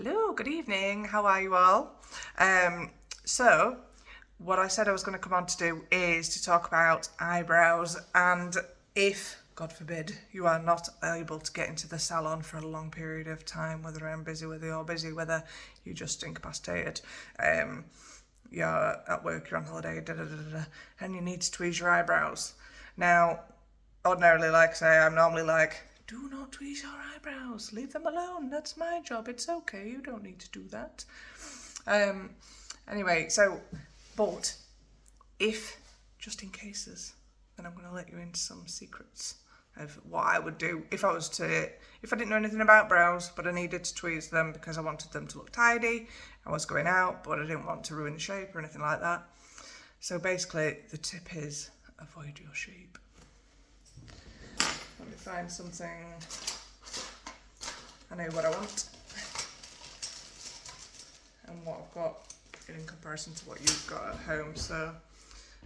Hello, good evening. How are you all? So, what I said I was going to come on to do is to talk about eyebrows, and if, God forbid, you are not able to get into the salon for a long period of time, whether I'm busy, whether you're busy, whether you're just incapacitated, you're at work, you're on holiday, and you need to tweeze your eyebrows. Now, ordinarily, like I say, I'm normally like, do not tweeze your eyebrows. Leave them alone. That's my job. It's okay. You don't need to do that. Anyway, but if, just in cases, then I'm going to let you into some secrets of what I would do if I didn't know anything about brows, but I needed to tweeze them because I wanted them to look tidy. I was going out, but I didn't want to ruin the shape or anything like that. So basically, the tip is avoid your shape. Let me find something. I know what I want and what I've got in comparison to what you've got at home. So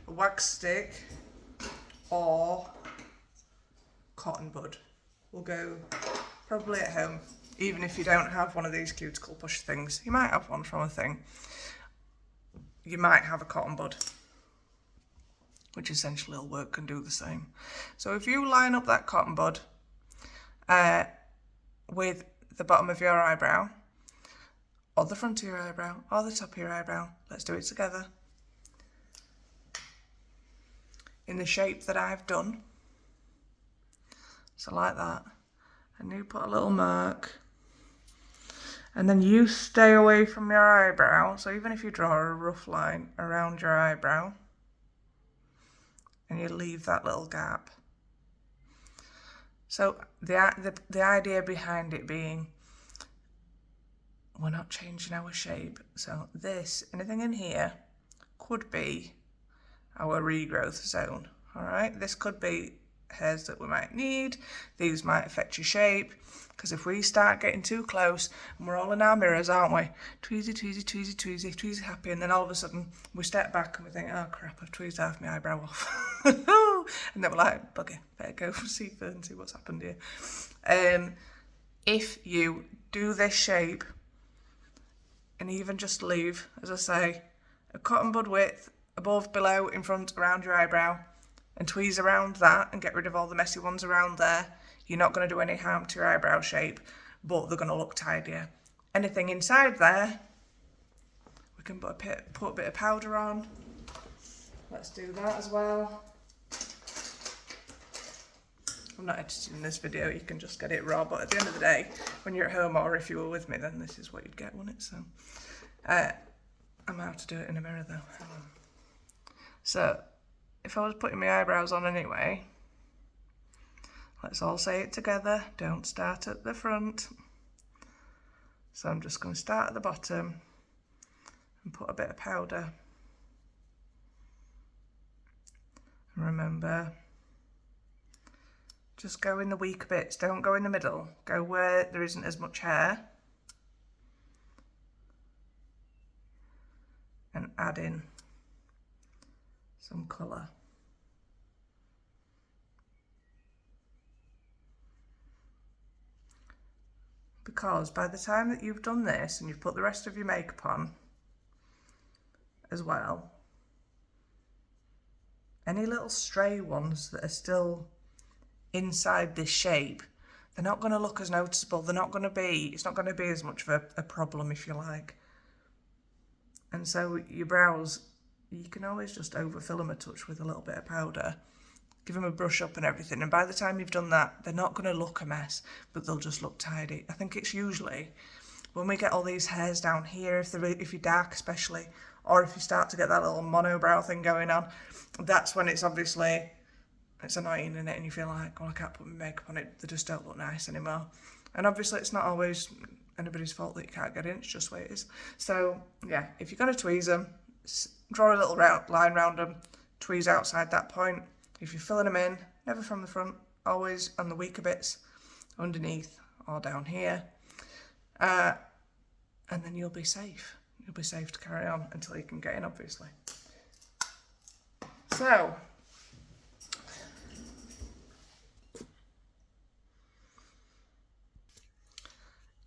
a wax stick or cotton bud will go probably at home. Even if you don't have one of these cuticle push things, you might have one from a thing. You might have a cotton bud, which essentially will work and do the same. So if you line up that cotton bud with the bottom of your eyebrow, or the front of your eyebrow, or the top of your eyebrow, let's do it together, in the shape that I've done, so like that, and you put a little mark, and then you stay away from your eyebrow, so even if you draw a rough line around your eyebrow, and you leave that little gap. So the idea behind it being, we're not changing our shape. So anything in here could be our regrowth zone. All right, this could be hairs that we might need. These might affect your shape, because if we start getting too close, and we're all in our mirrors, aren't we? Tweezy, tweezy, tweezy, tweezy, tweezy, happy, and then all of a sudden we step back and we think, oh crap, I've tweezed half my eyebrow off. And then we're like, bugger, better go see Fern and see what's happened here. If you do this shape, and even just leave, as I say, a cotton bud width, above, below, in front, around your eyebrow, and tweeze around that and get rid of all the messy ones around there, you're not going to do any harm to your eyebrow shape, but they're going to look tidier. Anything inside there, we can put a bit of powder on. Let's do that as well. I'm not editing this video, you can just get it raw, but at the end of the day, when you're at home, or if you were with me, then this is what you'd get, wouldn't it? So I'm out to do it in a mirror though. So if I was putting my eyebrows on anyway, let's all say it together, don't start at the front. So I'm just going to start at the bottom and put a bit of powder. And remember, just go in the weaker bits, don't go in the middle, go where there isn't as much hair. And add in some colour. Because by the time that you've done this and you've put the rest of your makeup on as well, any little stray ones that are still inside this shape, they're not going to look as noticeable. It's not going to be as much of a problem, if you like. And so your brows, you can always just overfill them a touch with a little bit of powder. Give them a brush up and everything. And by the time you've done that, they're not going to look a mess, but they'll just look tidy. I think it's usually when we get all these hairs down here, if you're dark especially, or if you start to get that little monobrow thing going on, that's when it's annoying, isn't it? And you feel like, well, I can't put my makeup on it. They just don't look nice anymore. And obviously it's not always anybody's fault that you can't get in, it's just the way it is. So yeah, if you're going to tweeze them, draw a little line round them, tweeze outside that point. If you're filling them in, never from the front, always on the weaker bits, underneath or down here, and then you'll be safe. You'll be safe to carry on until you can get in, obviously. So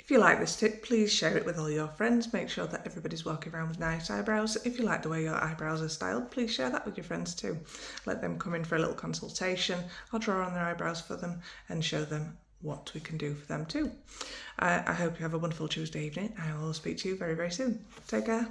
If you like this tip, please share it with all your friends. Make sure that everybody's walking around with nice eyebrows. If you like the way your eyebrows are styled, please share that with your friends too. Let them come in for a little consultation. I'll draw on their eyebrows for them and show them what we can do for them too. I hope you have a wonderful Tuesday evening. I will speak to you very, very soon. Take care.